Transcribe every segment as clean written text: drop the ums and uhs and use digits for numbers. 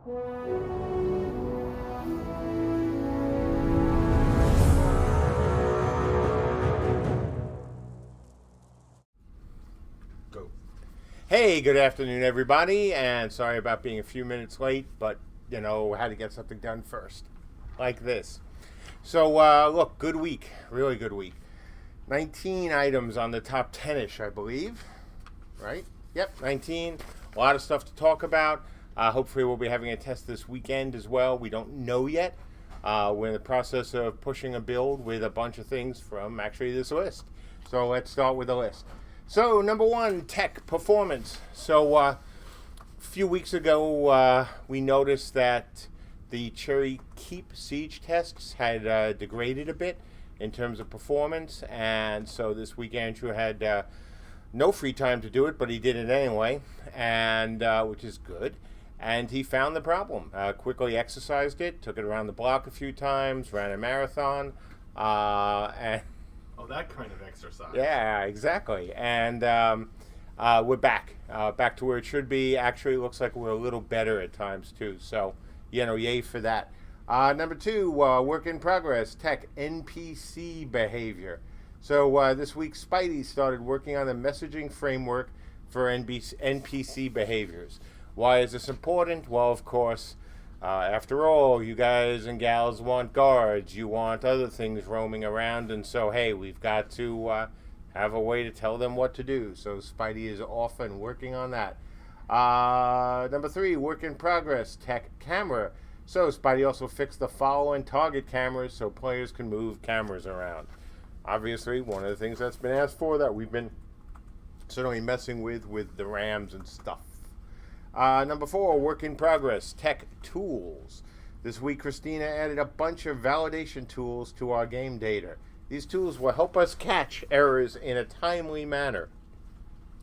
Go. Hey, good afternoon, everybody, and sorry about being a few minutes late, but had to get something done first, like this. So, look, good week, really good week. 19 items on the top 10ish, I believe, right? Yep, 19. A lot of stuff to talk about. Hopefully, we'll be having a test this weekend as well. We don't know yet. We're in the process of pushing a build with a bunch of things from actually this list. So let's start with the list. So number one, tech performance. So a few weeks ago, we noticed that the Cherry Keep siege tests had degraded a bit in terms of performance, and so this week Andrew had no free time to do it, but he did it anyway, and which is good. And he found the problem. Quickly exercised it, took it around the block a few times, ran a marathon, and oh, that kind of exercise. yeah, exactly. And we're back to where it should be. Actually, it looks like we're a little better at times too. So, yay for that. Number two, work in progress, tech NPC behavior. So this week, Spidey started working on the messaging framework for NPC behaviors. Why is this important? Well, of course, after all, you guys and gals want guards. You want other things roaming around. And so, hey, we've got to have a way to tell them what to do. So Spidey is off and working on that. Number three, work in progress, tech camera. So Spidey also fixed the follow and target cameras so players can move cameras around. Obviously, one of the things that's been asked for that we've been certainly messing with the RAMs and stuff. Number four, work in progress, tech tools. This week, Christina added a bunch of validation tools to our game data. These tools will help us catch errors in a timely manner,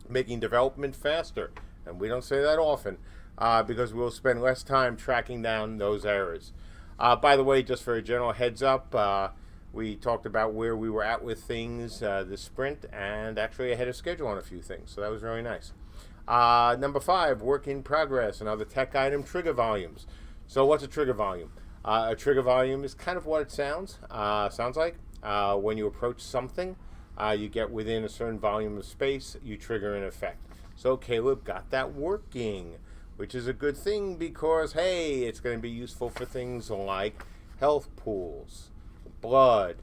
making development faster. And we don't say that often because we'll spend less time tracking down those errors. By the way, just for a general heads up, we talked about where we were at with things this sprint and actually ahead of schedule on a few things. So that was really nice. Number five, work in progress, another tech item, trigger volumes. So what's a trigger volume? A trigger volume is kind of what it sounds like. When you approach something, you get within a certain volume of space, you trigger an effect. So Caleb got that working, which is a good thing because, hey, it's going to be useful for things like health pools, blood,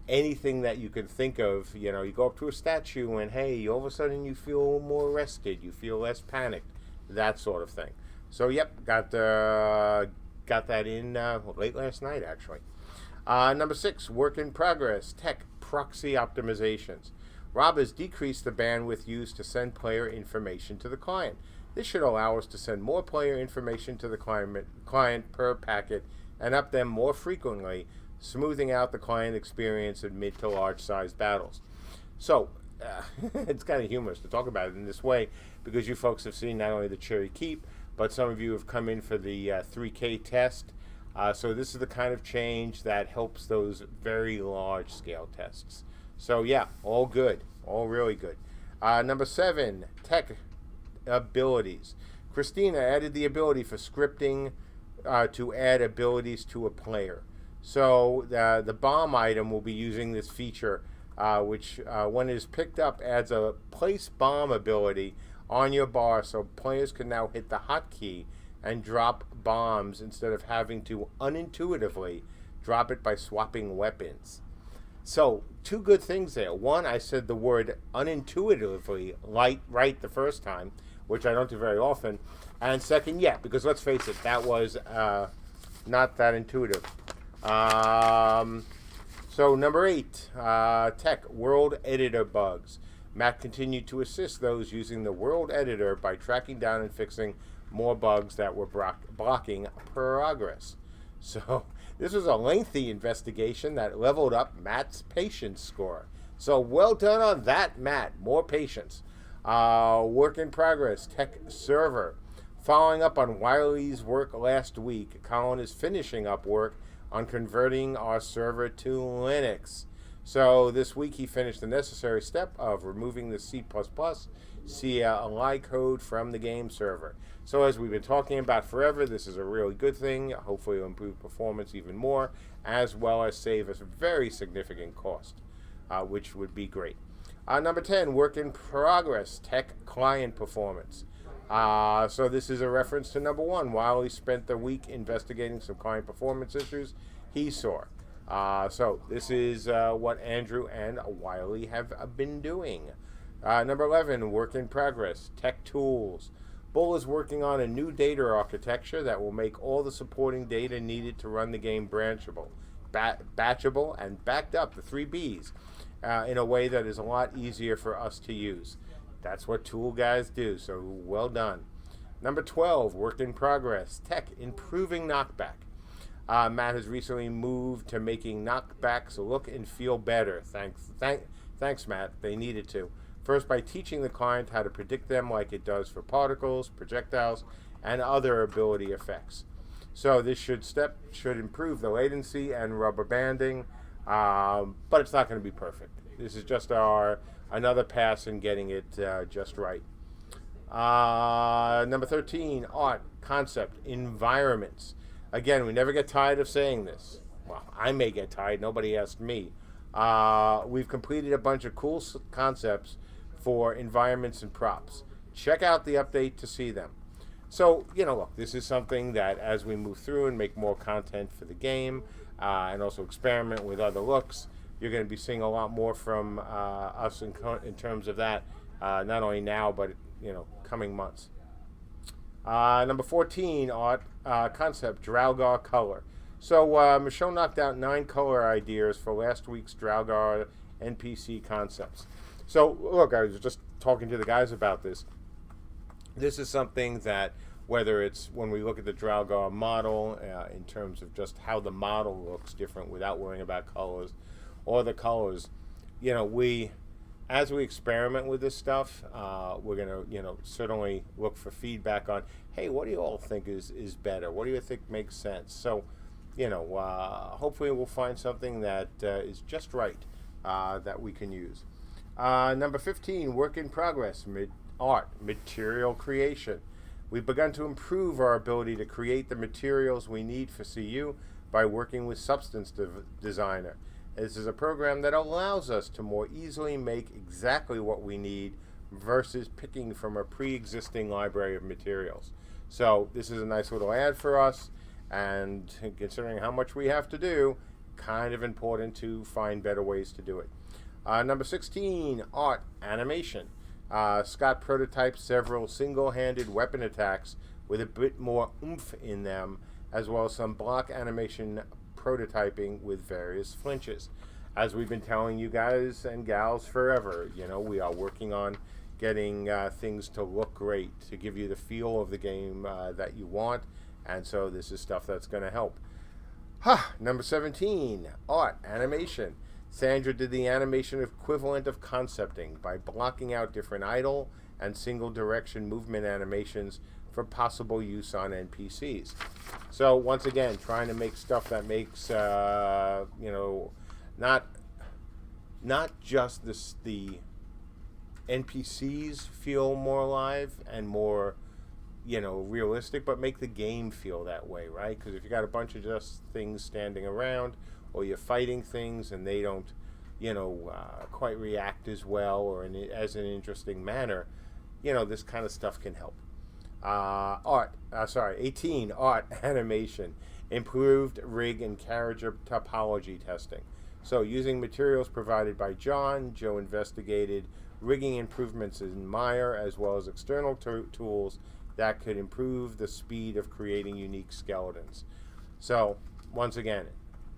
anything that you can think of. You go up to a statue and, hey, all of a sudden you feel more rested, you feel less panicked, that sort of thing. So, yep, got that in late last night, actually. Number six, work in progress, tech proxy optimizations. Rob has decreased the bandwidth used to send player information to the client. This should allow us to send more player information to the client per packet and up them more frequently, smoothing out the client experience in mid to large sized battles. So, it's kind of humorous to talk about it in this way because you folks have seen not only the Cherry Keep, but some of you have come in for the 3K test. So this is the kind of change that helps those very large scale tests. So yeah, all good, all really good. Number seven, tech abilities. Christina added the ability for scripting to add abilities to a player. So the bomb item will be using this feature, which when it is picked up adds a place bomb ability on your bar so players can now hit the hotkey and drop bombs instead of having to unintuitively drop it by swapping weapons. So two good things there. One, I said the word unintuitively right the first time, which I don't do very often. And second, yeah, because let's face it, that was not that intuitive. So number eight, tech world editor bugs. Matt continued to assist those using the world editor by tracking down and fixing more bugs that were blocking progress. So this was a lengthy investigation that leveled up Matt's patience score. So well done on that, Matt. More patience. Work in progress, tech server. Following up on Wiley's work last week, Colin is finishing up work on converting our server to Linux. So this week he finished the necessary step of removing the C++ CLI code from the game server. So as we've been talking about forever, this is a really good thing. Hopefully it'll improve performance even more, as well as save us a very significant cost, which would be great. Number 10, work in progress, tech client performance. So this is a reference to number 1. While he spent the week investigating some client performance issues he saw. So this is what Andrew and Wiley have been doing. Number 11, work in progress, tech tools. Bull is working on a new data architecture that will make all the supporting data needed to run the game branchable, batchable, and backed up, the 3 Bs, in a way that is a lot easier for us to use. That's what tool guys do, so well done. Number 12, work in progress, tech, improving knockback. Matt has recently moved to making knockbacks look and feel better. Thanks, Matt. They needed to. First, by teaching the client how to predict them like it does for particles, projectiles, and other ability effects. So this should improve the latency and rubber banding, but it's not going to be perfect. This is just another pass in getting it just right. Number 13, art, concept, environments. Again, we never get tired of saying this. Well, I may get tired. Nobody asked me. We've completed a bunch of cool concepts for environments and props. Check out the update to see them. So, look, this is something that as we move through and make more content for the game and also experiment with other looks, you're going to be seeing a lot more from us in terms of that, not only now, but, coming months. Number 14, art, concept, Draugr color. So Michelle knocked out 9 color ideas for last week's Draugr NPC concepts. So look, I was just talking to the guys about this. This is something that, whether it's when we look at the Draugr model in terms of just how the model looks different without worrying about colors, or the colors, as we experiment with this stuff, we're going to, certainly look for feedback on, hey, what do you all think is better? What do you think makes sense? So, hopefully we'll find something that is just right that we can use. Number 15, work in progress, art, material creation. We've begun to improve our ability to create the materials we need for CU by working with Substance Designer. This is a program that allows us to more easily make exactly what we need versus picking from a pre-existing library of materials. So this is a nice little ad for us, and considering how much we have to do, kind of important to find better ways to do it. Number 16, art, animation. Scott prototyped several single-handed weapon attacks with a bit more oomph in them, as well as some block animation prototyping with various flinches. As we've been telling you guys and gals forever, we are working on getting things to look great, to give you the feel of the game that you want, and so this is stuff that's going to help. Number 17, art, animation. Sandra did the animation equivalent of concepting by blocking out different idle and single direction movement animations for possible use on NPCs. So once again, trying to make stuff that makes not just the NPCs feel more alive and more realistic, but make the game feel that way, right? Because if you got a bunch of just things standing around, or you're fighting things and they don't quite react as well or as an interesting manner, this kind of stuff can help. 18, art, animation, improved rig and carriage topology testing. So using materials provided by John, Joe investigated rigging improvements in Meyer as well as external tools that could improve the speed of creating unique skeletons. So once again,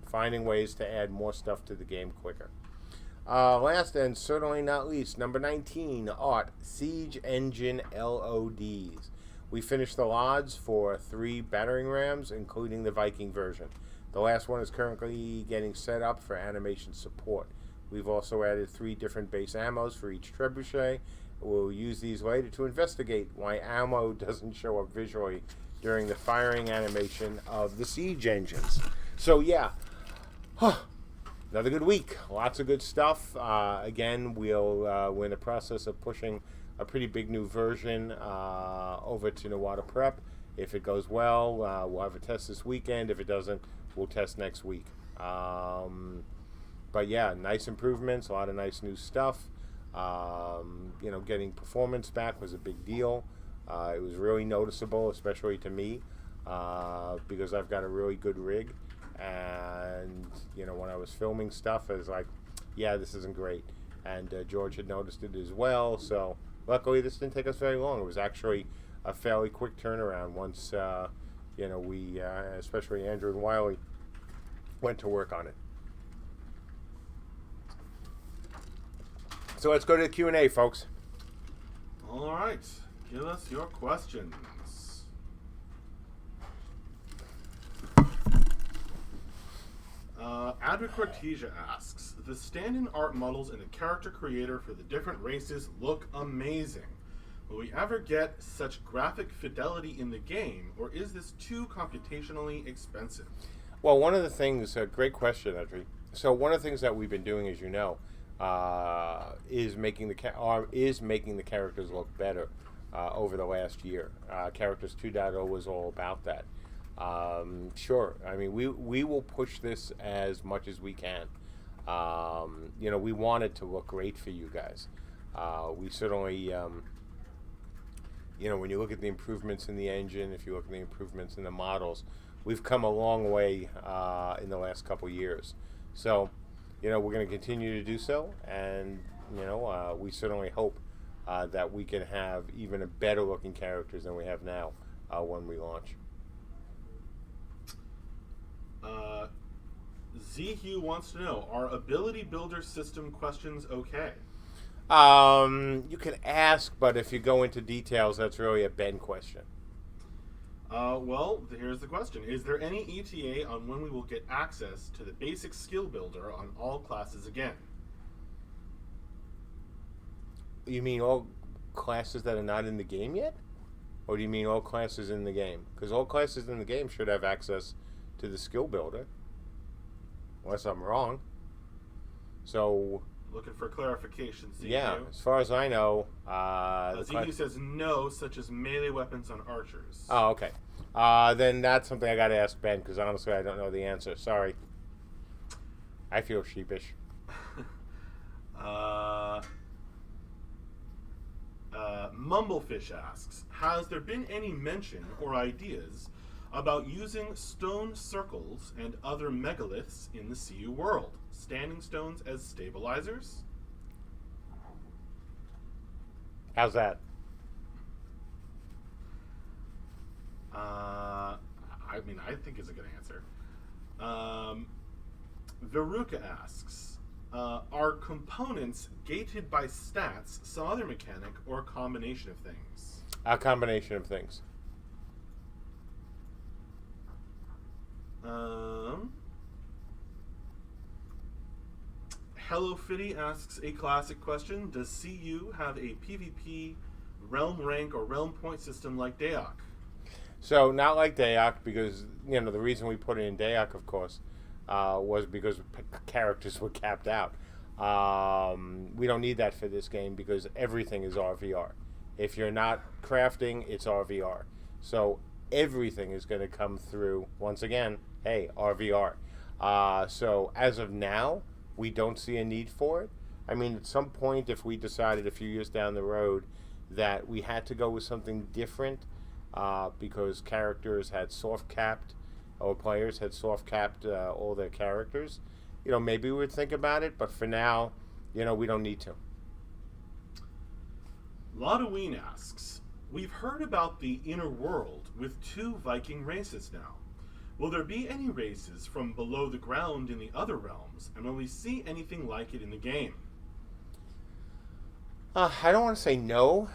finding ways to add more stuff to the game quicker. Last and certainly not least, number 19, art, siege engine LODs. We finished the LODs for 3 battering rams, including the Viking version. The last one is currently getting set up for animation support. We've also added 3 different base ammos for each trebuchet. We'll use these later to investigate why ammo doesn't show up visually during the firing animation of the siege engines. So yeah, Another good week. Lots of good stuff. Again, we're in the process of pushing a pretty big new version over to Nawada Prep. If it goes well, we'll have a test this weekend. If it doesn't, we'll test next week. But yeah, nice improvements, a lot of nice new stuff. Getting performance back was a big deal. It was really noticeable, especially to me, because I've got a really good rig. And, when I was filming stuff, I was like, yeah, this isn't great. And George had noticed it as well. So luckily, this didn't take us very long. It was actually a fairly quick turnaround once, we, especially Andrew and Wiley, went to work on it. So let's go to the Q&A, folks. All right. Give us your questions. Adric Cortesia asks, the stand-in art models in the character creator for the different races look amazing. Will we ever get such graphic fidelity in the game, or is this too computationally expensive? Well, one of the things, great question, Adri. So one of the things that we've been doing, as you know, is making the characters look better over the last year. Characters 2.0 was all about that. Sure. I mean, we will push this as much as we can. We want it to look great for you guys. We certainly, when you look at the improvements in the engine, if you look at the improvements in the models, we've come a long way in the last couple years. So, we're going to continue to do so, and we certainly hope that we can have even a better looking characters than we have now when we launch. Z-Hugh wants to know, are ability builder system questions okay? You can ask, but if you go into details, that's really a Ben question. Well, here's the question. Is there any ETA on when we will get access to the basic skill builder on all classes again? You mean all classes that are not in the game yet? Or do you mean all classes in the game? Because all classes in the game should have access to the skill builder. Unless I'm wrong. So... Looking for clarification, ZQ. Yeah, as far as I know... ZQ says no, such as melee weapons on archers. Oh, okay. Then that's something I got to ask Ben, because honestly I don't know the answer. Sorry. I feel sheepish. Mumblefish asks, has there been any mention or ideas about using stone circles and other megaliths in the CU world? Standing stones as stabilizers? How's that? I think it's a good answer. Veruca asks, are components gated by stats, some other mechanic, or a combination of things? A combination of things. Hello Fitty asks a classic question. Does CU have a PvP realm rank or realm point system like Dayak? So not like Dayak, because the reason we put it in Dayak, of course, was because characters were capped out. We don't need that for this game because everything is RVR. If you're not crafting, it's RVR. So everything is going to come through, once again, hey, RVR. So as of now, we don't see a need for it. I mean, at some point, if we decided a few years down the road that we had to go with something different because characters had soft-capped, or players had soft-capped all their characters, maybe we would think about it. But for now, we don't need to. Lodoween asks, we've heard about the inner world with 2 Viking races now. Will there be any races from below the ground in the other realms, and will we see anything like it in the game? I don't want to say no.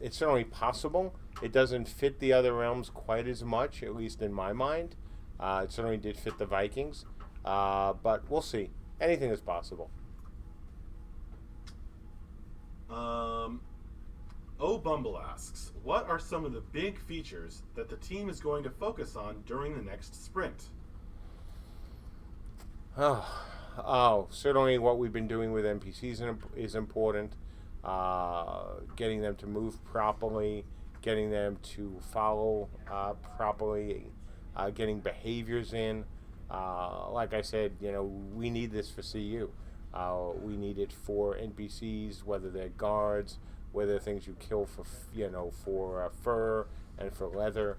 It's certainly possible. It doesn't fit the other realms quite as much, at least in my mind. It certainly did fit the Vikings. But we'll see. Anything is possible. Bumble asks, what are some of the big features that the team is going to focus on during the next sprint? Certainly what we've been doing with NPCs is important. Getting them to move properly, getting them to follow properly, getting behaviors in. Like I said, we need this for CU. We need it for NPCs, whether they're guards, whether things you kill for for fur and for leather.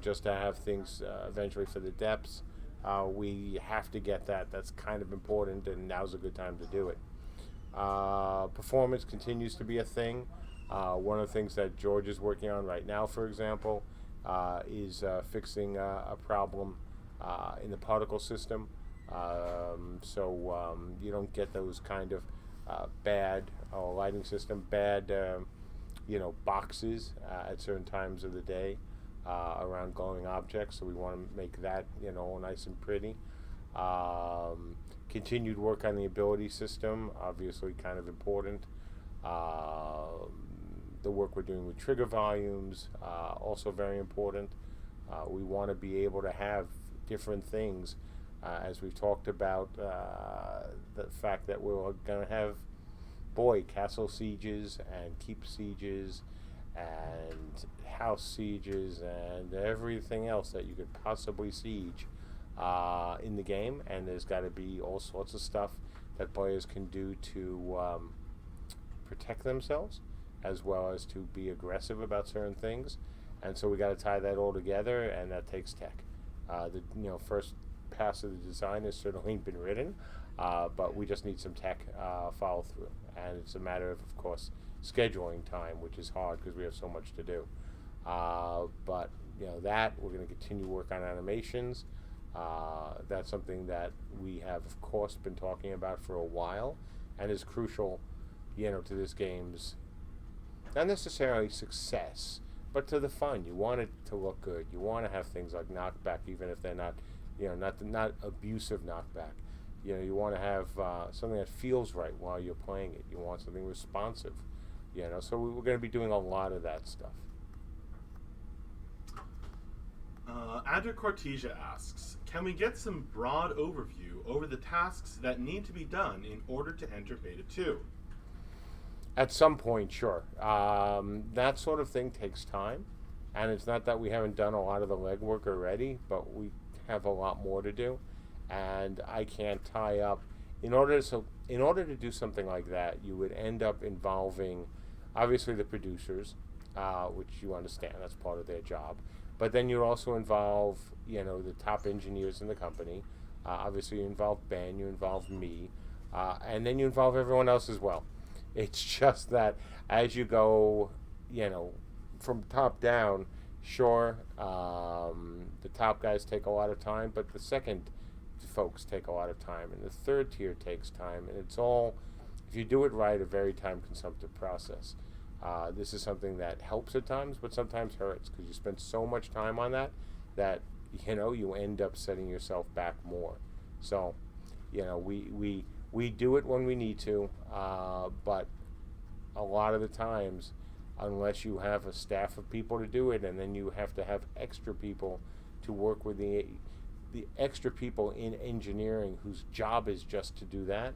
Just to have things eventually for the depths. We have to get that. That's kind of important, and now's a good time to do it. Performance continues to be a thing. One of the things that George is working on right now, for example, is fixing a problem in the particle system. So you don't get those kind of bad lighting system, bad boxes at certain times of the day around glowing objects. So we want to make that nice and pretty. Continued work on the ability system, obviously kind of important. The work we're doing with trigger volumes, also very important. We want to be able to have different things, as we've talked about the fact that we're going to have, castle sieges and keep sieges and house sieges and everything else that you could possibly siege in the game, and there's got to be all sorts of stuff that players can do to protect themselves, as well as to be aggressive about certain things. And so we got to tie that all together, and that takes tech. The first pass of the design has certainly been written, but we just need some tech follow through, and it's a matter of course, scheduling time, which is hard because we have so much to do. But that we're going to continue work on animations. That's something that we have, of course, been talking about for a while, and is crucial, to this game's not necessarily success, but to the fun. You want it to look good. You want to have things like knockback, even if they're not, not abusive knockback. You want to have something that feels right while you're playing it. You want something responsive. So we're going to be doing a lot of that stuff. Adra Cortesia asks, can we get some broad overview over the tasks that need to be done in order to enter Beta 2? At some point, sure. That sort of thing takes time, and it's not that we haven't done a lot of the legwork already, but we have a lot more to do, and I can't tie up. In order to do something like that, you would end up involving, obviously, the producers, which you understand, that's part of their job. But then you also involve, the top engineers in the company. Obviously, you involve Ben, you involve me, and then you involve everyone else as well. It's just that as you go, from top down, sure, the top guys take a lot of time, but the second folks take a lot of time, and the third tier takes time, and it's all, if you do it right, a very time-consumptive process. This is something that helps at times, but sometimes hurts, because you spend so much time on that you end up setting yourself back more. So, we do it when we need to, but a lot of the times, unless you have a staff of people to do it, and then you have to have extra people to work with the extra people in engineering whose job is just to do that.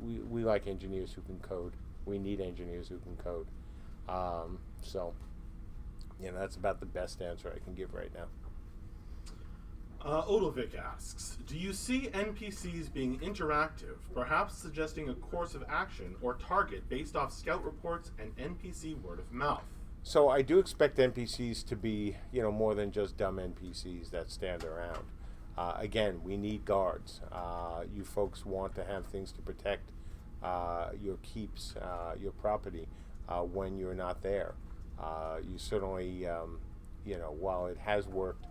We like engineers who can code. We need engineers who can code. So, that's about the best answer I can give right now. Odovic asks, do you see NPCs being interactive, perhaps suggesting a course of action or target based off scout reports and NPC word of mouth? So I do expect NPCs to be, more than just dumb NPCs that stand around. Again, we need guards. You folks want to have things to protect your keeps, your property, when you're not there. You certainly, while it has worked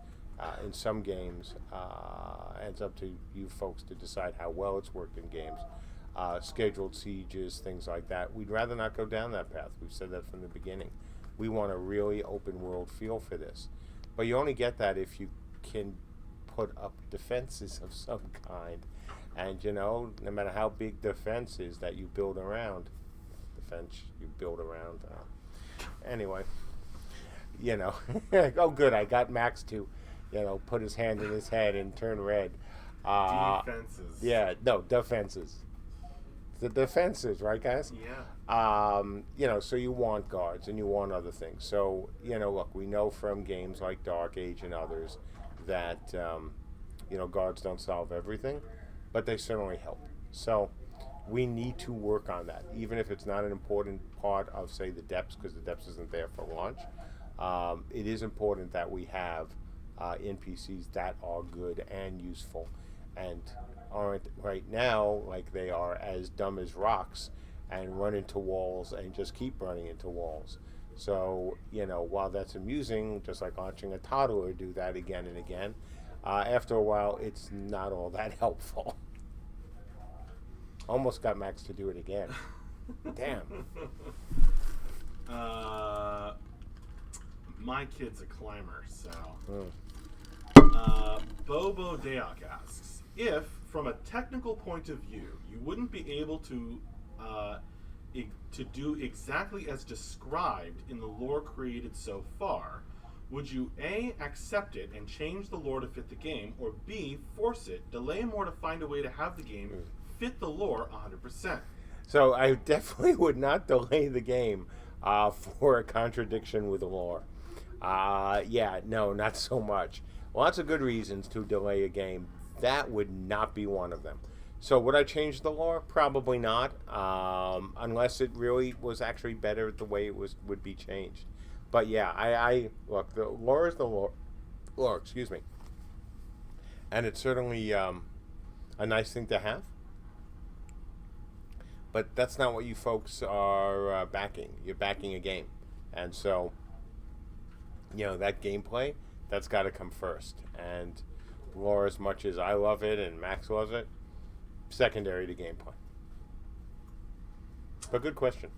in some games, and it's up to you folks to decide how well it's worked in games, scheduled sieges, things like that, we'd rather not go down that path. We've said that from the beginning. We want a really open world feel for this. But you only get that if you can put up defenses of some kind. And, no matter how big the fence is that you build around, anyway, oh good, I got Max to, put his hand in his head and turn red. Defenses. Yeah, no, defenses. The defenses, right, guys? Yeah. So you want guards and you want other things. So, look, we know from games like Dark Age and others that, guards don't solve everything, but they certainly help. So we need to work on that, even if it's not an important part of, say, the depths, because the depths isn't there for launch. It is important that we have NPCs that are good and useful and aren't right now like they are as dumb as rocks and run into walls and just keep running into walls. So, while that's amusing, just like watching a toddler do that again and again, after a while, it's not all that helpful. Almost got Max to do it again. Damn. My kid's a climber, so. Mm. Bobo Deok asks, if, from a technical point of view, you wouldn't be able to do exactly as described in the lore created so far, would you A, accept it and change the lore to fit the game, or B, force it, delay more to find a way to have the game fit the lore 100%? So I definitely would not delay the game for a contradiction with the lore. No, not so much. Lots of good reasons to delay a game. That would not be one of them. So would I change the lore? Probably not, unless it really was actually better the way it would be changed. But yeah, I look, the lore is the lore, excuse me. And it's certainly a nice thing to have. But that's not what you folks are backing. You're backing a game. And so, that gameplay, that's got to come first. And lore, as much as I love it and Max loves it, secondary to gameplay. But good question.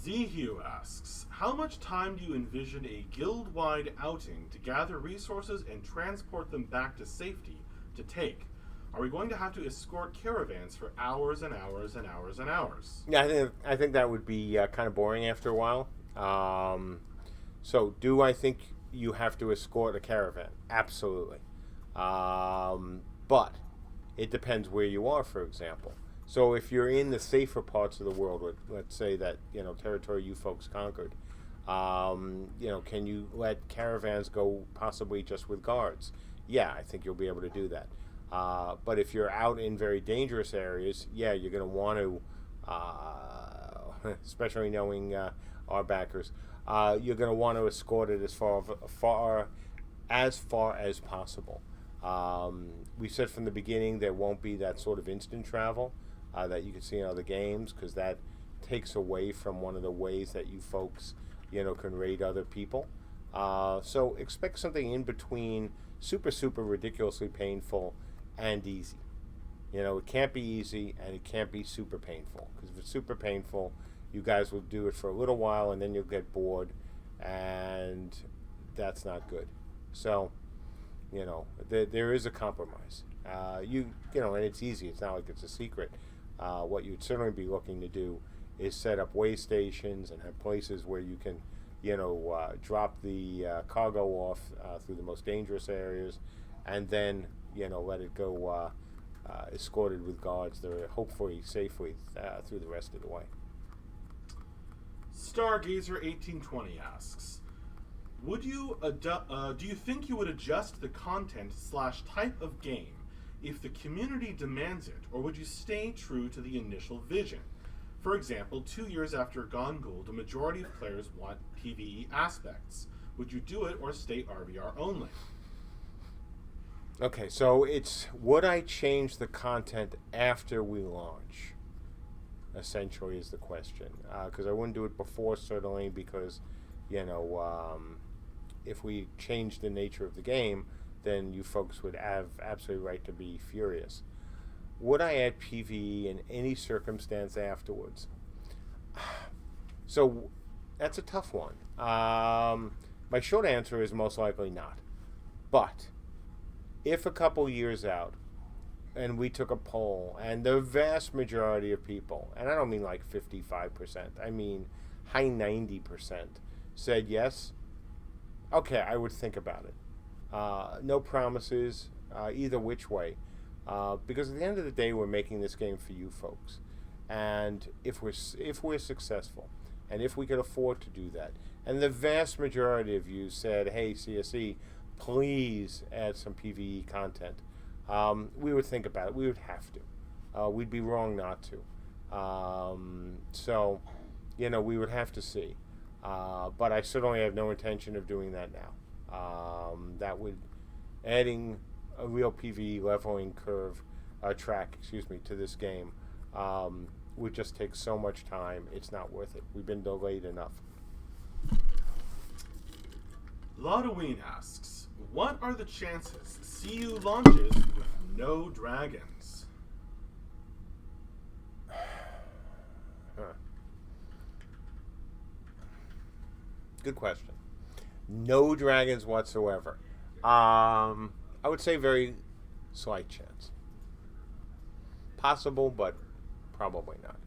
Zehu asks, how much time do you envision a guild-wide outing to gather resources and transport them back to safety to take? Are we going to have to escort caravans for hours and hours and hours and hours? Yeah, I think that would be kind of boring after a while. So do I think you have to escort a caravan? Absolutely. But it depends where you are, for example. So if you're in the safer parts of the world, let's say that, territory you folks conquered, can you let caravans go possibly just with guards? Yeah, I think you'll be able to do that. But if you're out in very dangerous areas, yeah, you're going to want to, especially knowing our backers, you're going to want to escort it as far as possible. We said from the beginning there won't be that sort of instant travel that you can see in other games, because that takes away from one of the ways that you folks, can raid other people. So expect something in between super, super ridiculously painful and easy. It can't be easy and it can't be super painful, because if it's super painful, you guys will do it for a little while and then you'll get bored, and that's not good. So, there is a compromise. And it's easy. It's not like it's a secret. What you'd certainly be looking to do is set up way stations and have places where you can, drop the cargo off through the most dangerous areas, and then, let it go escorted with guards that are hopefully safely through the rest of the way. Stargazer1820 asks, do you think you would adjust the content / type of game if the community demands it, or would you stay true to the initial vision? For example, 2 years after Gone Gould, the majority of players want PvE aspects. Would you do it or stay RBR only? Okay, so it's, would I change the content after we launch? Essentially is the question. Because I wouldn't do it before, certainly, because, if we change the nature of the game, then you folks would have absolutely right to be furious. Would I add PvE in any circumstance afterwards? So that's a tough one. My short answer is most likely not. But if a couple years out and we took a poll and the vast majority of people, and I don't mean like 55%, I mean high 90%, said yes, okay, I would think about it. No promises, either which way, because at the end of the day, we're making this game for you folks, and if we're successful, and if we could afford to do that, and the vast majority of you said, "Hey, CSE, please add some PvE content," we would think about it. We would have to. We'd be wrong not to. So, we would have to see. But I certainly have no intention of doing that now. That would adding a real PvE leveling curve track, to this game would just take so much time. It's not worth it. We've been delayed enough. Laudoween asks, what are the chances CU launches with no dragons? Good question. No dragons whatsoever. I would say very slight chance. Possible, but probably not.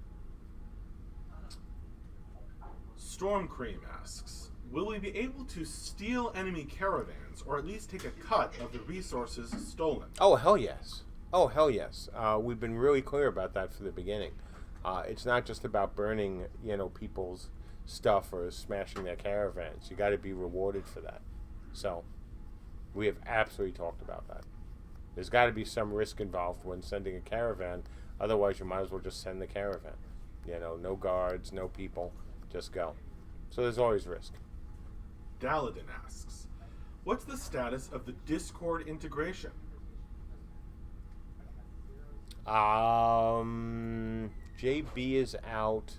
Storm Cream asks, will we be able to steal enemy caravans, or at least take a cut of the resources stolen? Oh, hell yes. Oh, hell yes. We've been really clear about that from the beginning. It's not just about burning, people's stuff or smashing their caravans. You got to be rewarded for that. So, we have absolutely talked about that. There's got to be some risk involved when sending a caravan. Otherwise, you might as well just send the caravan. No guards, no people. Just go. So there's always risk. Daladin asks, what's the status of the Discord integration? JB is out.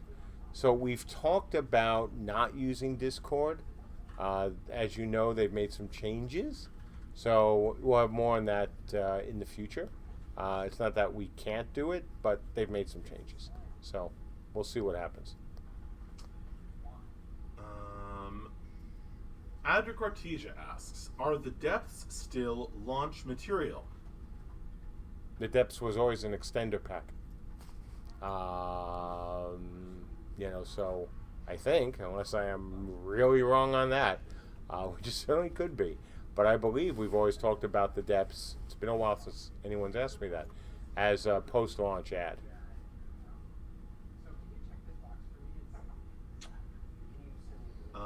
So we've talked about not using Discord. As you know, they've made some changes. So we'll have more on that in the future. It's not that we can't do it, but they've made some changes. So we'll see what happens. Adric Artesia asks, are the depths still launch material? The depths was always an extender pack. So I think, unless I am really wrong on that, which it certainly could be. But I believe we've always talked about the depths. It's been a while since anyone's asked me that, as a post-launch ad.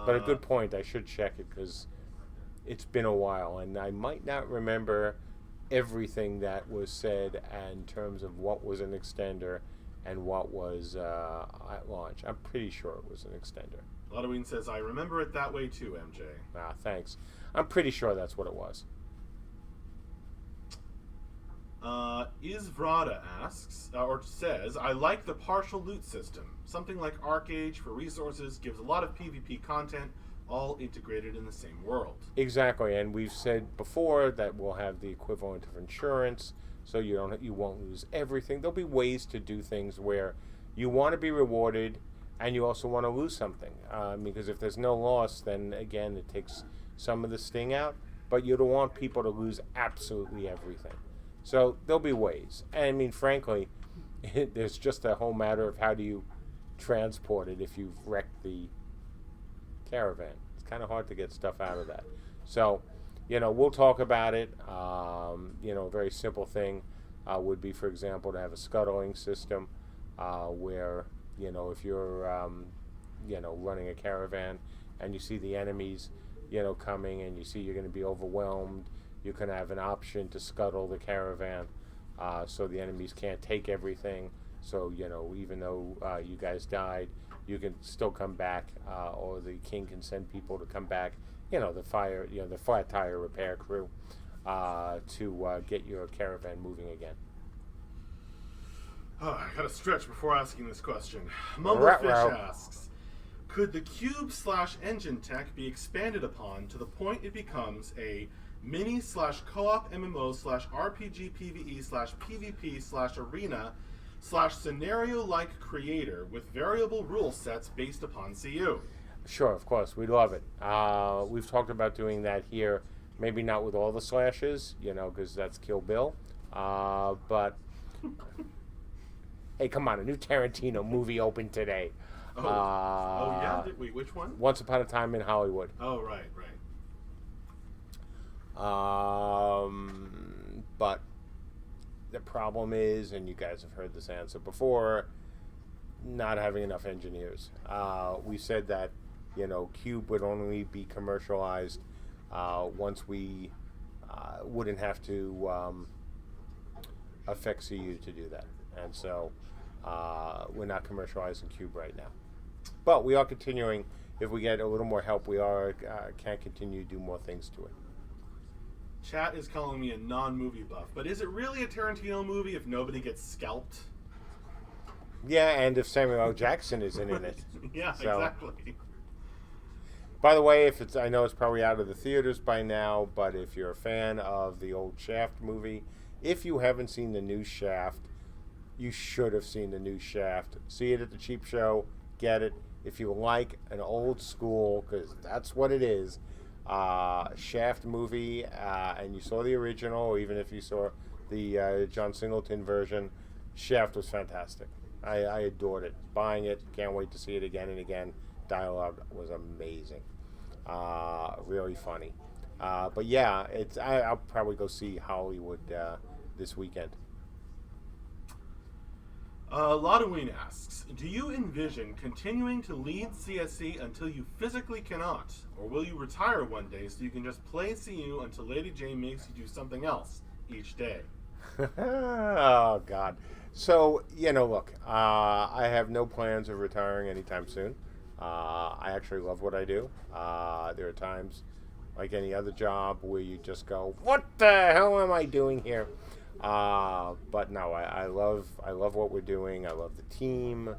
But a good point. I should check it because it's been a while, and I might not remember everything that was said in terms of what was an extender and what was at launch. I'm pretty sure it was an extender. Laudoween says, I remember it that way too, MJ. Thanks. I'm pretty sure that's what it was. Isvrada asks, or says, I like the partial loot system. Something like Arcade for resources gives a lot of PvP content, all integrated in the same world. Exactly, and we've said before that we'll have the equivalent of insurance, so you won't lose everything. There'll be ways to do things where you want to be rewarded, and you also want to lose something. Because if there's no loss, then again it takes some of the sting out. But you don't want people to lose absolutely everything. So there'll be ways. And I mean, frankly, there's just a whole matter of how do you transport it if you've wrecked the caravan. It's kind of hard to get stuff out of that. So, we'll talk about it. A very simple thing would be, for example, to have a scuttling system where, if you're, running a caravan and you see the enemies, coming and you see you're going to be overwhelmed, you can have an option to scuttle the caravan so the enemies can't take everything. So, even though you guys died, you can still come back, or the king can send people to come back, the flat tire repair crew, to get your caravan moving again. Oh, I gotta stretch before asking this question. Mumblefish asks, could the cube/engine tech be expanded upon to the point it becomes a mini/co-op MMO/RPG PvP/PvP/arena/scenario-like creator with variable rule sets based upon CU? Sure, of course. We'd love it. We've talked about doing that here. Maybe not with all the slashes, because that's Kill Bill. But, hey, come on. A new Tarantino movie opened today. Yeah? Wait, which one? Once Upon a Time in Hollywood. Oh, right. But the problem is, and you guys have heard this answer before, not having enough engineers. We said that, Cube would only be commercialized once we wouldn't have to affect CU to do that. And so we're not commercializing Cube right now. But we are continuing. If we get a little more help, we can continue to do more things to it. Chat is calling me a non-movie buff, but is it really a Tarantino movie if nobody gets scalped? Yeah, and if Samuel L. Jackson isn't in it. Yeah, So, exactly. by the way, I know it's probably out of the theaters by now, but if you're a fan of the old Shaft movie, if you haven't seen the new Shaft, you should have seen the new Shaft. See it at the cheap show, get it. If you like an old school, because that's what it is, Shaft movie, and you saw the original, or even if you saw the John Singleton version, Shaft was fantastic. I adored it. Buying it, can't wait to see it again and again. Dialogue was amazing. Really funny. But yeah, I'll probably go see Hollywood this weekend. Lodoween asks, do you envision continuing to lead CSC until you physically cannot? Or will you retire one day so you can just play CU until Lady J makes you do something else each day? Oh, God. So, look, I have no plans of retiring anytime soon. I actually love what I do. There are times, like any other job, where you just go, what the hell am I doing here? But no, I love what we're doing. I love the team.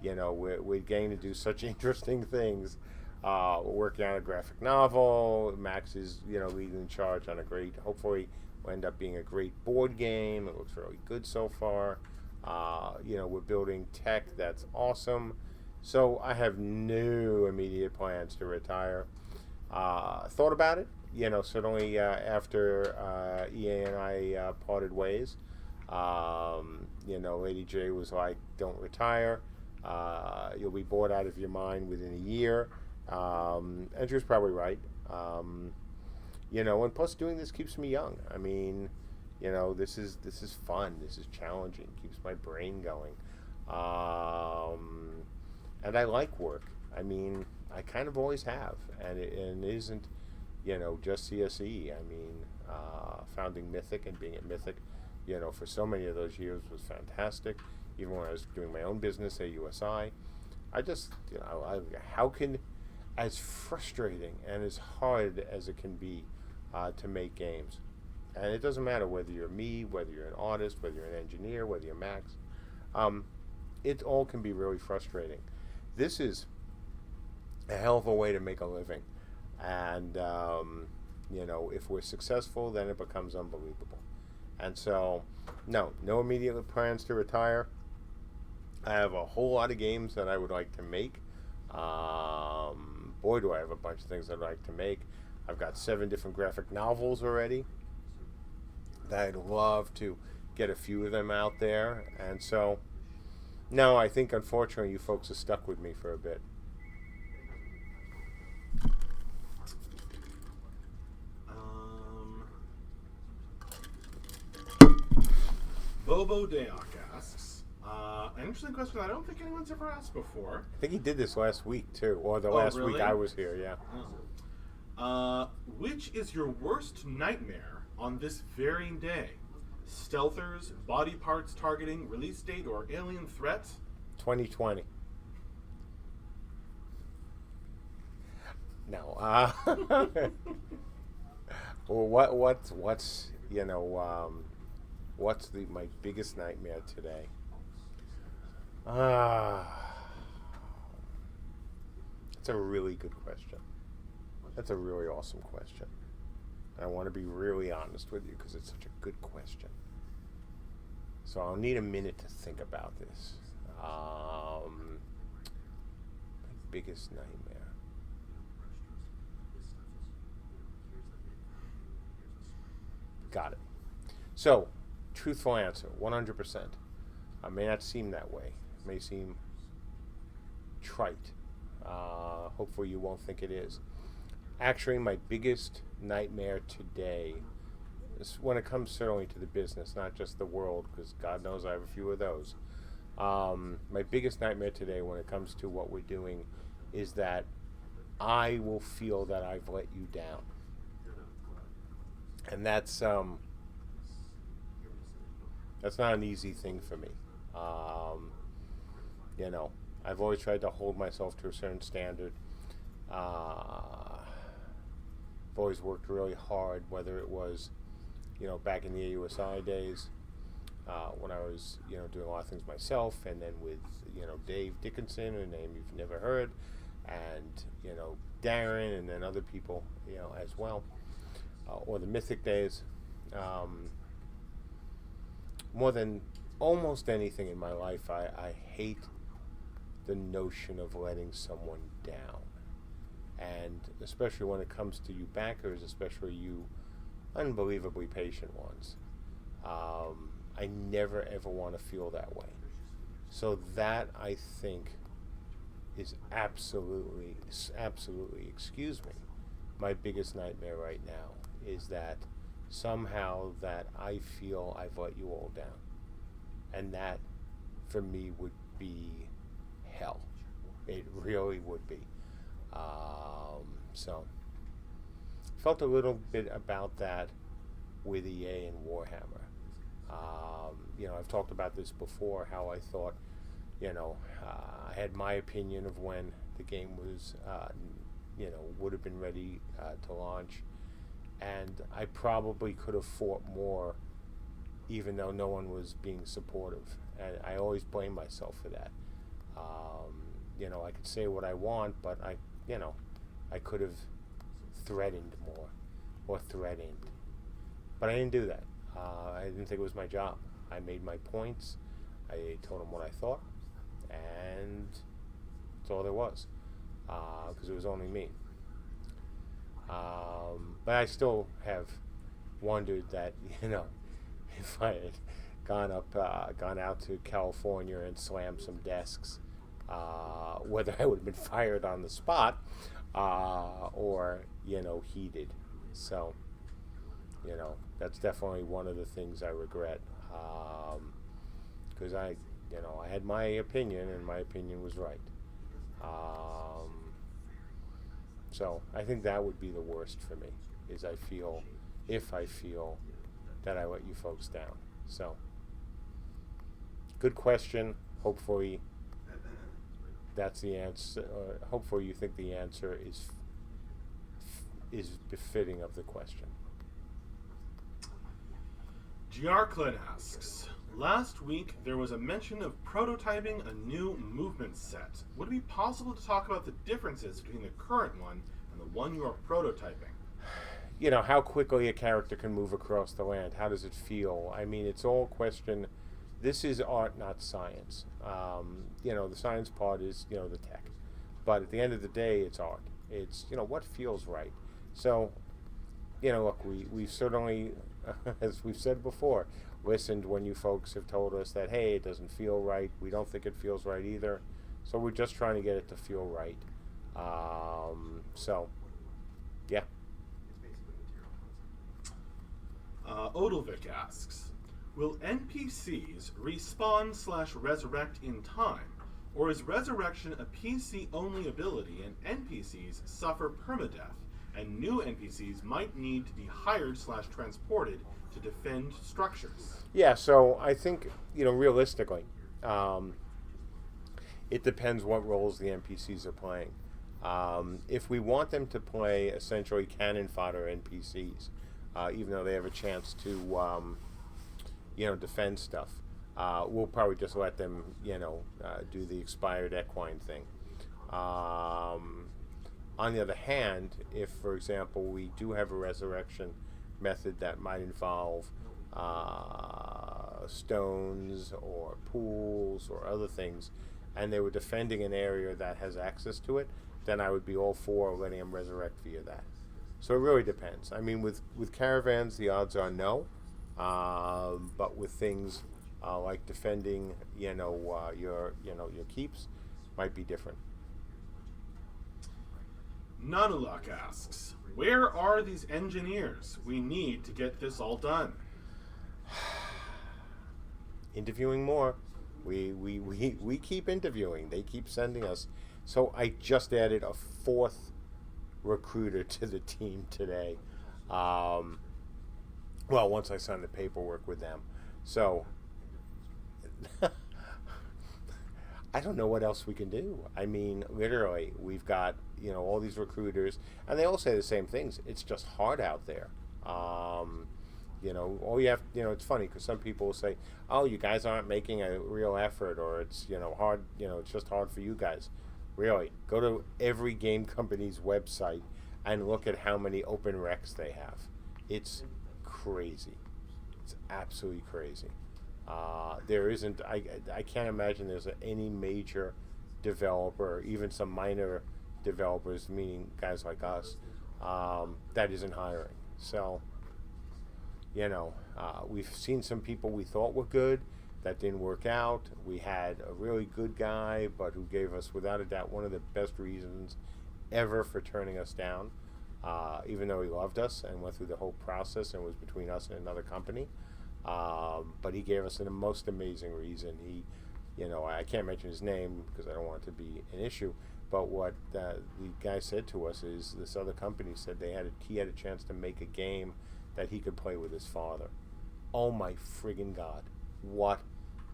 We're getting to do such interesting things. We're working on a graphic novel. Max is, leading in charge on hopefully will end up being a great board game. It looks really good so far. We're building tech that's awesome. So I have no immediate plans to retire. Thought about it. Certainly after EA and I parted ways, Lady J was like, don't retire. You'll be bored out of your mind within a year. And she was probably right. And plus doing this keeps me young. I mean, this is fun. This is challenging. Keeps my brain going. And I like work. I mean, I kind of always have. And it isn't, just CSE. I mean, founding Mythic and being at Mythic, for so many of those years was fantastic. Even when I was doing my own business at USI, I just, how can, as frustrating and as hard as it can be to make games, and it doesn't matter whether you're me, whether you're an artist, whether you're an engineer, whether you're Max, it all can be really frustrating. This is a hell of a way to make a living. And, if we're successful, then it becomes unbelievable. And so, no immediate plans to retire. I have a whole lot of games that I would like to make. Boy, do I have a bunch of things I'd like to make. I've got 7 different graphic novels already that I'd love to get a few of them out there. And so, no, I think, unfortunately, you folks are stuck with me for a bit. Bobo Dayak asks, an interesting question I don't think anyone's ever asked before. I think he did this last week, too, or the last really? week I was here, yeah. Oh. Which is your worst nightmare on this very day? Stealthers, body parts targeting, release date, or alien threat? 2020. No. Well, what's my biggest nightmare today? That's a really good question. That's a really awesome question. I want to be really honest with you because it's such a good question. So I'll need a minute to think about this. My biggest nightmare. Got it. So, truthful answer, 100%. It may not seem that way. It may seem trite. Hopefully you won't think it is. Actually, my biggest nightmare today when it comes certainly to the business, not just the world, because God knows I have a few of those. My biggest nightmare today when it comes to what we're doing is that I will feel that I've let you down. And that's not an easy thing for me. I've always tried to hold myself to a certain standard. I've always worked really hard, whether it was, back in the AUSI days, when I was, doing a lot of things myself, and then with, Dave Dickinson, a name you've never heard, and, Darren, and then other people, as well, or the Mythic days. More than almost anything in my life, I hate the notion of letting someone down. And especially when it comes to you backers, especially you unbelievably patient ones. I never ever want to feel that way. So that, I think, is absolutely, excuse me, my biggest nightmare right now, is that somehow that I feel I've let you all down. And that, for me, would be hell. It really would be. So, felt a little bit about that with EA and Warhammer. I've talked about this before, how I thought, I had my opinion of when the game was, would have been ready to launch. And I probably could have fought more, even though no one was being supportive. And I always blame myself for that. I could say what I want, but I could have threatened more, or threatened. But I didn't do that. I didn't think it was my job. I made my points. I told them what I thought, and that's all there was, because it was only me. But I still have wondered that, if I had gone out to California and slammed some desks, whether I would have been fired on the spot, or, heated. So, that's definitely one of the things I regret, because I had my opinion, and my opinion was right. So I think that would be the worst for me, is if I feel that I let you folks down. So, good question. Hopefully that's the answer. Hopefully you think the answer is befitting of the question. Giarclin asks, last week there was a mention of prototyping a new movement set. Would it be possible to talk about the differences between the current one and the one you are prototyping? How quickly a character can move across the land. How does it feel? I mean, it's all question. This is art, not science. The science part is, the tech. But at the end of the day, it's art. It's, what feels right. So, look, we've certainly, as we've said before, listened when you folks have told us that, hey, it doesn't feel right. We don't think it feels right either. So we're just trying to get it to feel right. Yeah. Odelvik asks, will NPCs respawn/resurrect in time, or is resurrection a PC-only ability and NPCs suffer permadeath, and new NPCs might need to be hired/transported to defend structures? Yeah, so I think, realistically, it depends what roles the NPCs are playing. If we want them to play essentially cannon fodder NPCs, even though they have a chance to, defend stuff, we'll probably just let them, do the expired equine thing. On the other hand, if, for example, we do have a resurrection method that might involve stones or pools or other things, and they were defending an area that has access to it, then I would be all for letting them resurrect via that. So it really depends. I mean, with caravans, the odds are no, but with things like defending, your keeps, might be different. Nanulak asks, where are these engineers? We need to get this all done. Interviewing more. We keep interviewing. They keep sending us. So I just added a fourth recruiter to the team today. Well, once I signed the paperwork with them. So I don't know what else we can do. I mean, literally, we've got, all these recruiters, and they all say the same things. It's just hard out there. All you have, it's funny because some people will say, oh, you guys aren't making a real effort, or it's, hard, it's just hard for you guys. Really, go to every game company's website and look at how many open recs they have. It's crazy. It's absolutely crazy. There isn't, I can't imagine there's any major developer, even some minor developers, meaning guys like us, that isn't hiring. So, we've seen some people we thought were good that didn't work out. We had a really good guy, but who gave us, without a doubt, one of the best reasons ever for turning us down, even though he loved us and went through the whole process and was between us and another company. But he gave us the most amazing reason. He, I can't mention his name because I don't want it to be an issue, but what the guy said to us is this other company said he had a chance to make a game that he could play with his father. Oh my friggin' God. What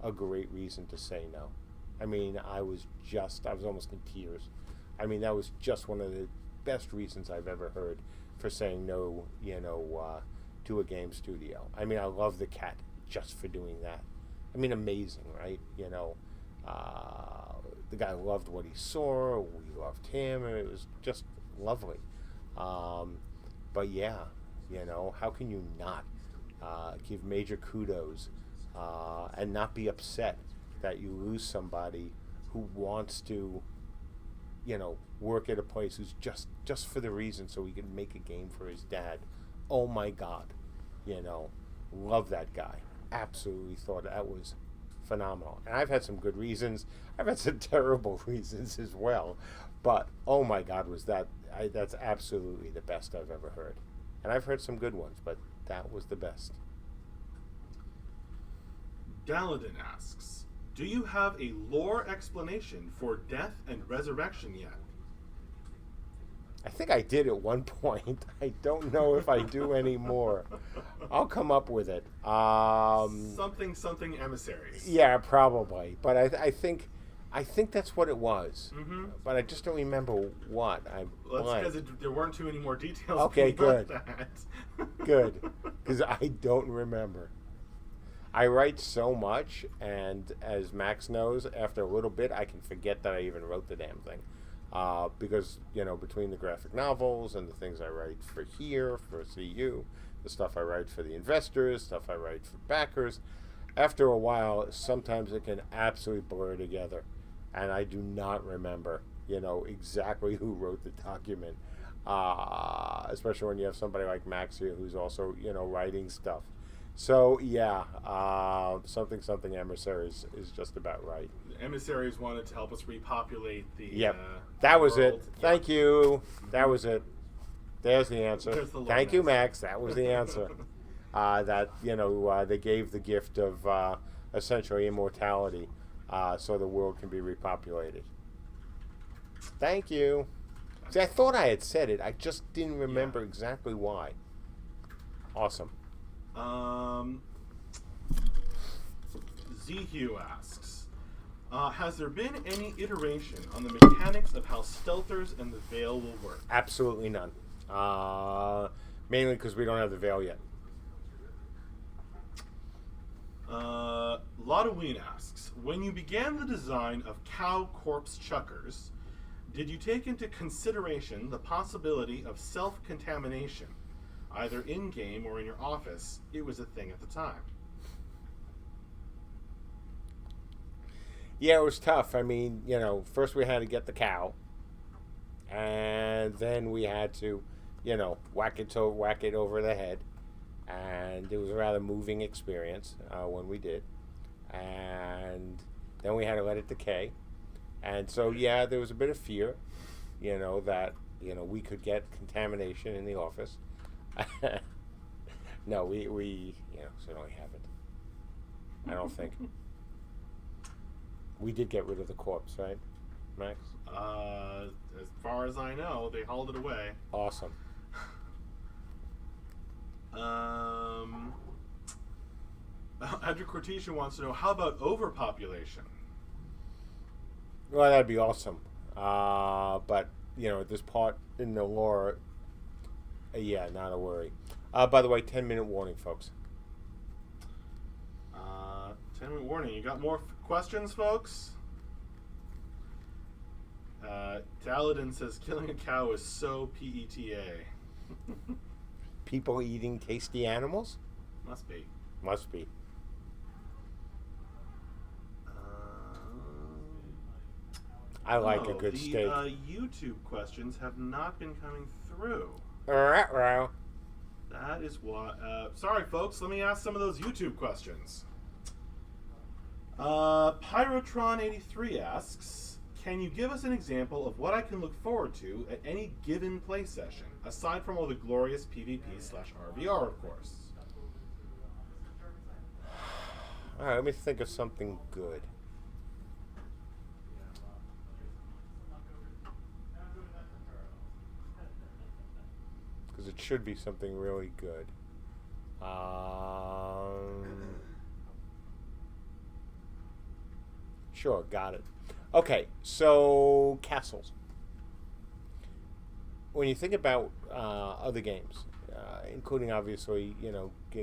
a great reason to say no. I mean, I was almost in tears. I mean, that was just one of the best reasons I've ever heard for saying no, to a game studio. I mean, I love the cat just for doing that. I mean, amazing, right? The guy loved what he saw. We loved him. And it was just lovely. But yeah, how can you not give major kudos and not be upset that you lose somebody who wants to, work at a place who's just for the reason so he can make a game for his dad. Oh my God, love that guy. Absolutely thought that was phenomenal. And I've had some good reasons. I've had some terrible reasons as well. But oh my God, that's absolutely the best I've ever heard. And I've heard some good ones, but that was the best. Daladin asks, do you have a lore explanation for death and resurrection yet? I think I did at one point. I don't know if I do anymore. I'll come up with it. Something emissaries. Yeah, probably. But I think that's what it was. Mm-hmm. But I just don't remember what. Well, that's because there weren't too many more details. Okay, good. That. Good. Because I don't remember. I write so much, and as Max knows, after a little bit, I can forget that I even wrote the damn thing. Because, between the graphic novels and the things I write for CU, the stuff I write for the investors, stuff I write for backers, after a while, sometimes it can absolutely blur together. And I do not remember, exactly who wrote the document. Especially when you have somebody like Max here who's also, writing stuff. So, yeah, something emissaries is just about right. The emissaries wanted to help us repopulate the Yep. That was world. it. Thank you. That was it. There's the answer. There's the Thank you, answer. Max. That was the answer. They gave the gift of essentially immortality so the world can be repopulated. Thank you. See, I thought I had said it. I just didn't remember exactly why. Awesome. Zhu asks, has there been any iteration on the mechanics of how stealthers and the Veil will work? Absolutely none. Mainly because we don't have the Veil yet. Lotaween asks, when you began the design of cow corpse chuckers, did you take into consideration the possibility of self-contamination? Either in-game or in your office, it was a thing at the time. Yeah, it was tough. I mean, first we had to get the cow, and then we had to, whack it over the head, and it was a rather moving experience when we did, and then we had to let it decay, and so yeah, there was a bit of fear, that we could get contamination in the office. No, we certainly haven't. I don't think. We did get rid of the corpse, right, Max? As far as I know, they hauled it away. Awesome. Andrew Cortesian wants to know, how about overpopulation? Well, that'd be awesome. But, this part in the lore, yeah, not a worry. By the way, 10-minute warning, folks. 10-minute warning. You got more questions, folks? Taladin says, killing a cow is so PETA. People eating tasty animals? Must be. Must be. I like a good steak. The YouTube questions have not been coming through. Ruh-roh. That is why. Sorry, folks. Let me ask some of those YouTube questions. Pyrotron83 asks, can you give us an example of what I can look forward to at any given play session, aside from all the glorious PvP/RVR, of course? All right, let me think of something good. Because it should be something really good. Sure, got it. Okay, so castles. When you think about other games, including obviously,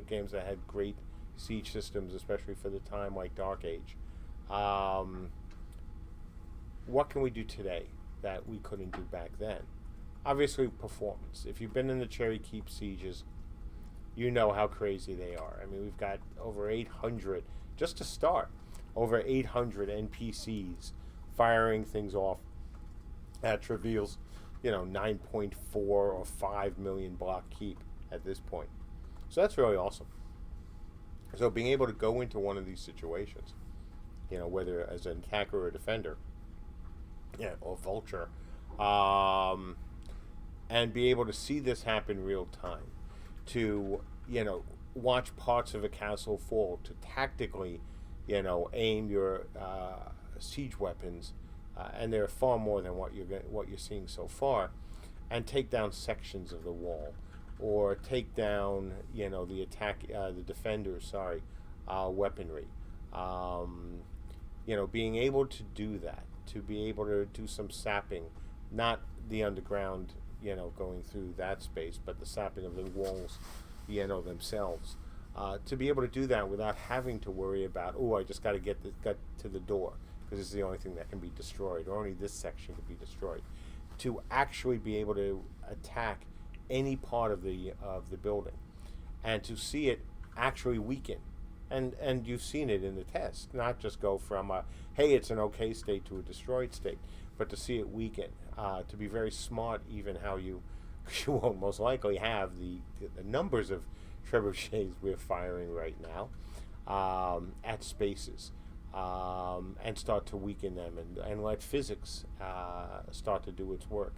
games that had great siege systems, especially for the time, like Dark Age, what can we do today that we couldn't do back then? Obviously, performance. If you've been in the Cherry Keep sieges, you know how crazy they are. I mean, we've got over 800, just to start, over 800 NPCs firing things off at reveals, 9.4 or 5 million block keep at this point. So that's really awesome. So being able to go into one of these situations, whether as an attacker or a defender, or vulture, and be able to see this happen real time, to watch parts of a castle fall, to tactically aim your siege weapons, and there are far more than what you're seeing so far, and take down sections of the wall, or take down the defender's weaponry. Being able to do that, to be able to do some sapping, not the underground, going through that space, but the sapping of the walls, themselves. To be able to do that without having to worry about, I just got to get to the door because it's the only thing that can be destroyed, or only this section can be destroyed. To actually be able to attack any part of the building, and to see it actually weaken, and you've seen it in the test, not just go from hey, it's an okay state to a destroyed state, but to see it weaken, to be very smart, even how you won't most likely have the numbers of trebuchets we're firing right now at spaces, and start to weaken them, and let physics start to do its work.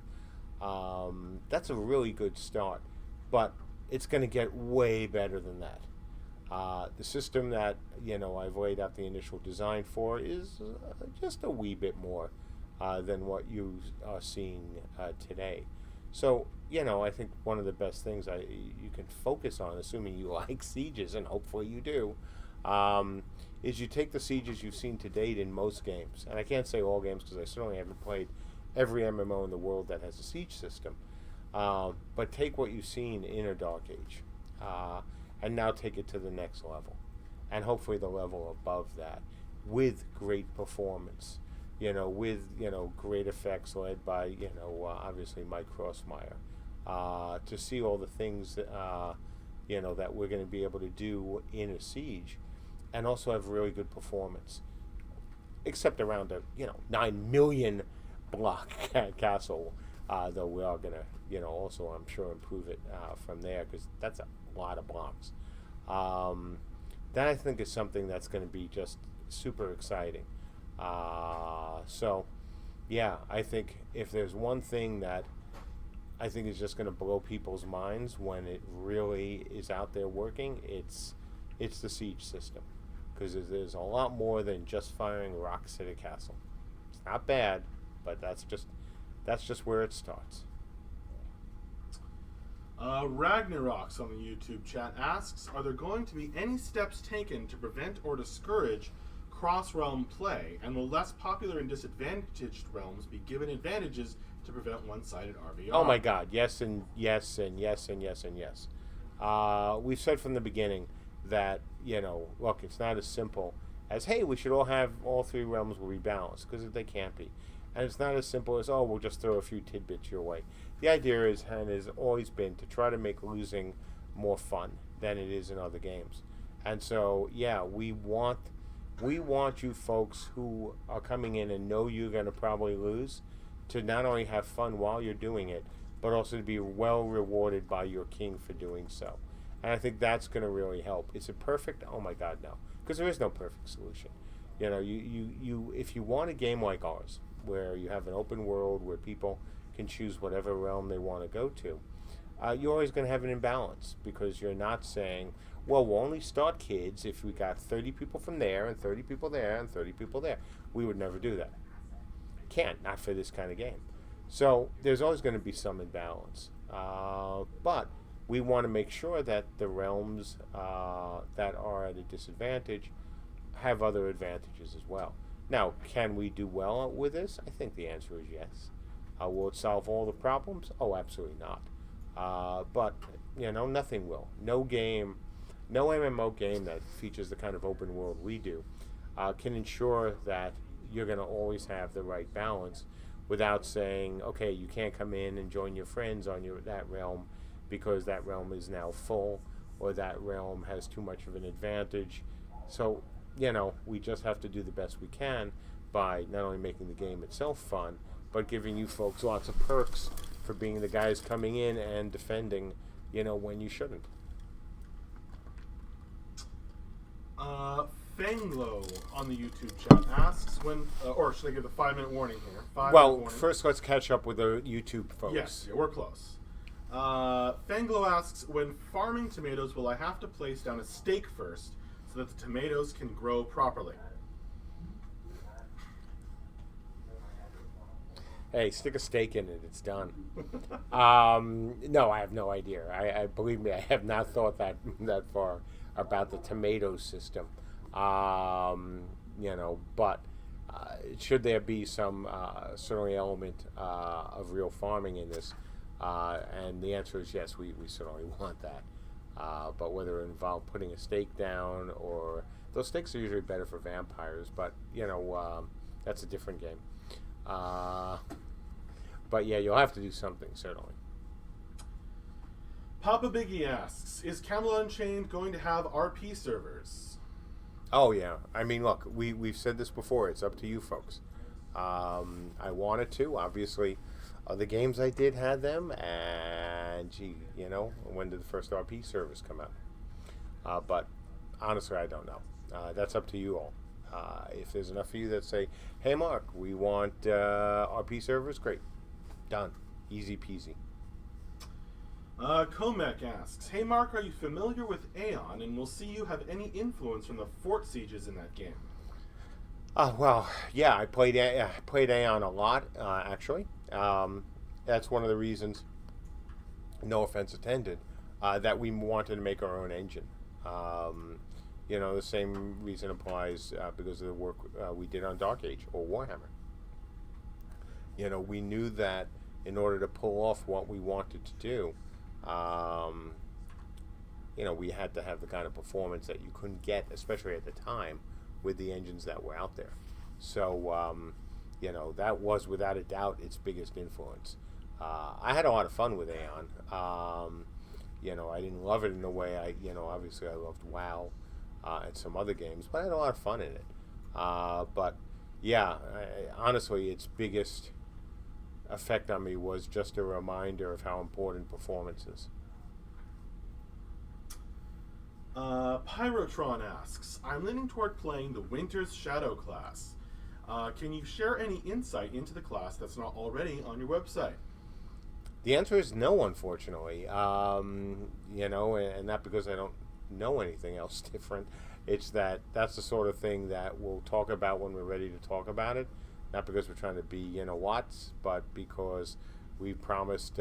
That's a really good start, but it's going to get way better than that. The system that I've laid out the initial design for is just a wee bit more than what you are seeing today. So I think one of the best things you can focus on, assuming you like sieges, and hopefully you do, is you take the sieges you've seen to date in most games, and I can't say all games because I certainly haven't played every MMO in the world that has a siege system, but take what you've seen in a Dark Age, and now take it to the next level, and hopefully the level above that, with great performance, with great effects led by obviously Mike Crossmeyer, to see all the things that that we're going to be able to do in a siege, and also have really good performance, except around a 9 million block castle, though we are going to also, I'm sure, improve it from there, because that's a lot of blocks. That I think is something that's going to be just super exciting. So yeah, I think if there's one thing that I think is just going to blow people's minds when it really is out there working. It's the siege system, because there's a lot more than just firing rocks at a castle. It's not bad, but that's just where it starts. Ragnaroks on the YouTube chat asks, are there going to be any steps taken to prevent or discourage cross-realm play, and will less popular and disadvantaged realms be given advantages to prevent one-sided RVR? Oh my God, yes and yes and yes and yes and yes. We've said from the beginning that, look, it's not as simple as, hey, we should all have all three realms will be balanced, because they can't be. And it's not as simple as, oh, we'll just throw a few tidbits your way. The idea is, and has always been, to try to make losing more fun than it is in other games. And so, yeah, we want you folks who are coming in and know you're going to probably lose to not only have fun while you're doing it, but also to be well rewarded by your king for doing so. And I think that's going to really help. Is it perfect? Oh my God, no. Because there is no perfect solution. You if you want a game like ours, where you have an open world where people can choose whatever realm they want to go to, you're always going to have an imbalance, because you're not saying, well, we'll only start kids if we got 30 people from there and 30 people there and 30 people there. We would never do that. Can't, not for this kind of game. So there's always going to be some imbalance. But we want to make sure that the realms that are at a disadvantage have other advantages as well. Now, can we do well with this? I think the answer is yes. Will it solve all the problems? Oh, absolutely not. But, nothing will. No MMO game that features the kind of open world we do can ensure that you're going to always have the right balance without saying, okay, you can't come in and join your friends on that realm because that realm is now full, or that realm has too much of an advantage. So, we just have to do the best we can by not only making the game itself fun, but giving you folks lots of perks for being the guys coming in and defending, when you shouldn't. Fanglo on the YouTube chat asks when, or should I give the 5-minute warning here? First let's catch up with the YouTube folks. Yes, yeah, we're close. Fanglo asks, when farming tomatoes, will I have to place down a stake first so that the tomatoes can grow properly? Hey, stick a stake in it, it's done. No, I have no idea. I believe me, I have not thought that far about the tomato system. But should there be some certainly element of real farming in this? And the answer is yes, we certainly want that. But whether it involved putting a stake down, or those stakes are usually better for vampires, but that's a different game. But yeah, you'll have to do something, certainly. Papa Biggie asks, is Camelot Unchained going to have RP servers? Oh yeah, I mean, look, we've said this before. It's up to you folks. I wanted to, obviously. The games I did had them, and gee, when did the first RP servers come out? But honestly, I don't know. That's up to you all. If there's enough of you that say, hey Mark, we want RP servers, great. Done. Easy peasy. Komek asks, hey Mark, are you familiar with Aeon, and will see you have any influence from the fort sieges in that game? Well, yeah, I played Aeon a lot, actually. That's one of the reasons, no offense intended, that we wanted to make our own engine. The same reason applies because of the work we did on Dark Age or Warhammer. We knew that in order to pull off what we wanted to do, we had to have the kind of performance that you couldn't get, especially at the time, with the engines that were out there. So, that was without a doubt its biggest influence. I had a lot of fun with Aeon. I didn't love it in the way obviously I loved WoW and some other games, but I had a lot of fun in it. But yeah, honestly, its biggest effect on me was just a reminder of how important performance is. Pyrotron asks, I'm leaning toward playing the Winter's Shadow class. Can you share any insight into the class that's not already on your website? The answer is no, unfortunately. And not because I don't know anything else different. It's that's the sort of thing that we'll talk about when we're ready to talk about it. Not because we're trying to be Watts, but because we promised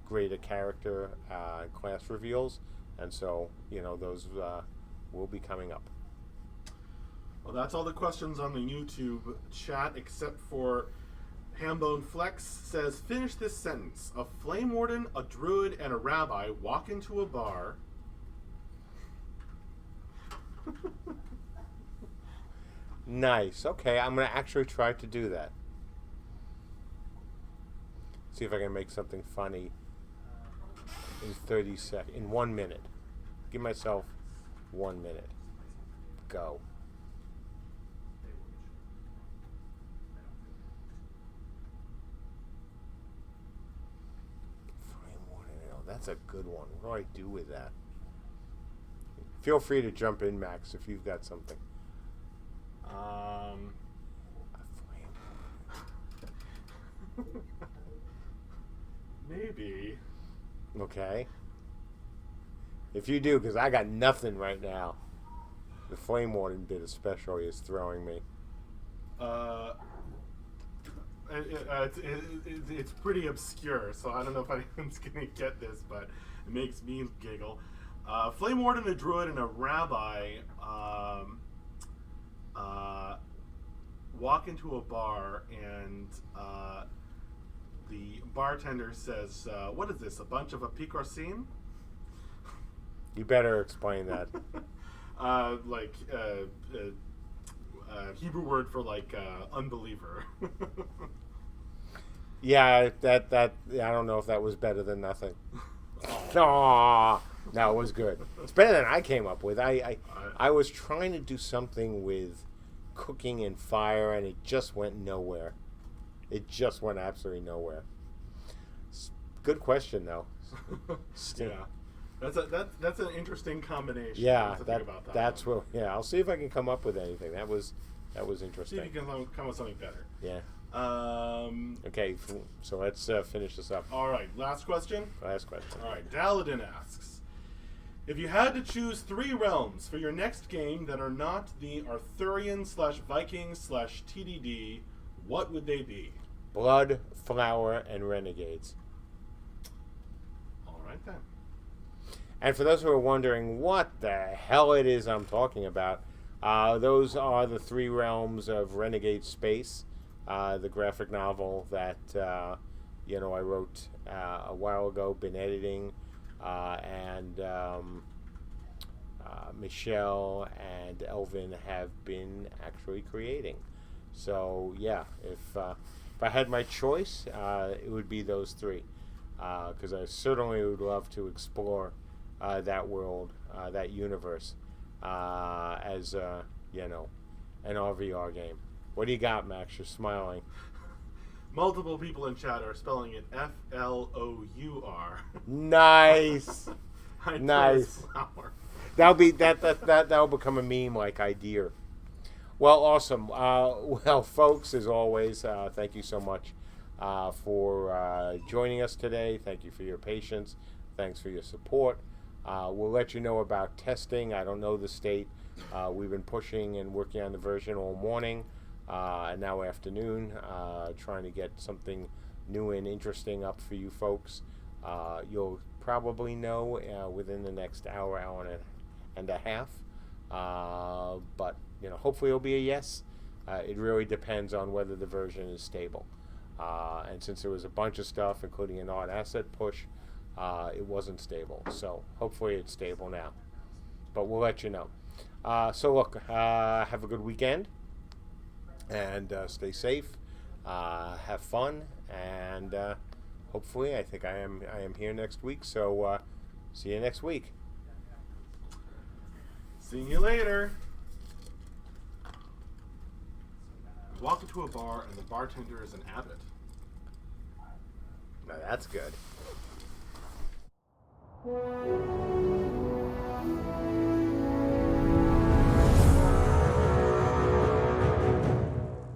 greater character class reveals, and so those will be coming up. Well, that's all the questions on the YouTube chat, except for Hambone Flex says, finish this sentence. A flame warden, a druid, and a rabbi walk into a bar. Nice. Okay, I'm going to actually try to do that. See if I can make something funny in 30 seconds, in 1 minute. Give myself 1 minute. Go. That's a good one. What do I do with that? Feel free to jump in, Max, if you've got something. Maybe. Okay. If you do, because I got nothing right now. The flame warden bit especially is throwing me. It's pretty obscure, so I don't know if anyone's gonna get this, but it makes me giggle. Flame warden, a druid, and a rabbi walk into a bar, and the bartender says, "What is this? A bunch of a picorcine?" You better explain that. Hebrew word for unbeliever. Yeah, that I don't know if that was better than nothing. Aww. No, it was good. It's better than I came up with. I was trying to do something with cooking and fire, and it just went nowhere. It just went absolutely nowhere. Good question, though. Yeah. That's an interesting combination. Yeah, that's what. Yeah, I'll see if I can come up with anything. That was interesting. See if you can come up with something better. Yeah. Okay, so let's finish this up. All right, last question. Last question. All right, Daladin asks, if you had to choose 3 realms for your next game that are not the Arthurian/Viking/TDD, what would they be? Blood, Flower, and Renegades. All right then. And for those who are wondering what the hell it is I'm talking about, those are the 3 realms of Renegade Space, the graphic novel that I wrote a while ago, been editing, and Michelle and Elvin have been actually creating. So yeah, if I had my choice, it would be those 3, because I certainly would love to explore that world, that universe, as an RVR game. What do you got, Max? You're smiling. Multiple people in chat are spelling it Flour. Nice. Nice. Flour. That'll become a meme-like idea. Well, awesome. Well, folks, as always, thank you so much for joining us today. Thank you for your patience. Thanks for your support. We'll let you know about testing. I don't know the state. We've been pushing and working on the version all morning and now afternoon, trying to get something new and interesting up for you folks. You'll probably know within the next hour and a half. But hopefully it'll be a yes. It really depends on whether the version is stable. And since there was a bunch of stuff, including an art asset push, it wasn't stable. So hopefully it's stable now. But we'll let you know. So look, have a good weekend, and stay safe. Have fun, and hopefully, I think I am here next week. So see you next week. See you later. Walk into a bar and the bartender is an abbot. Now that's good.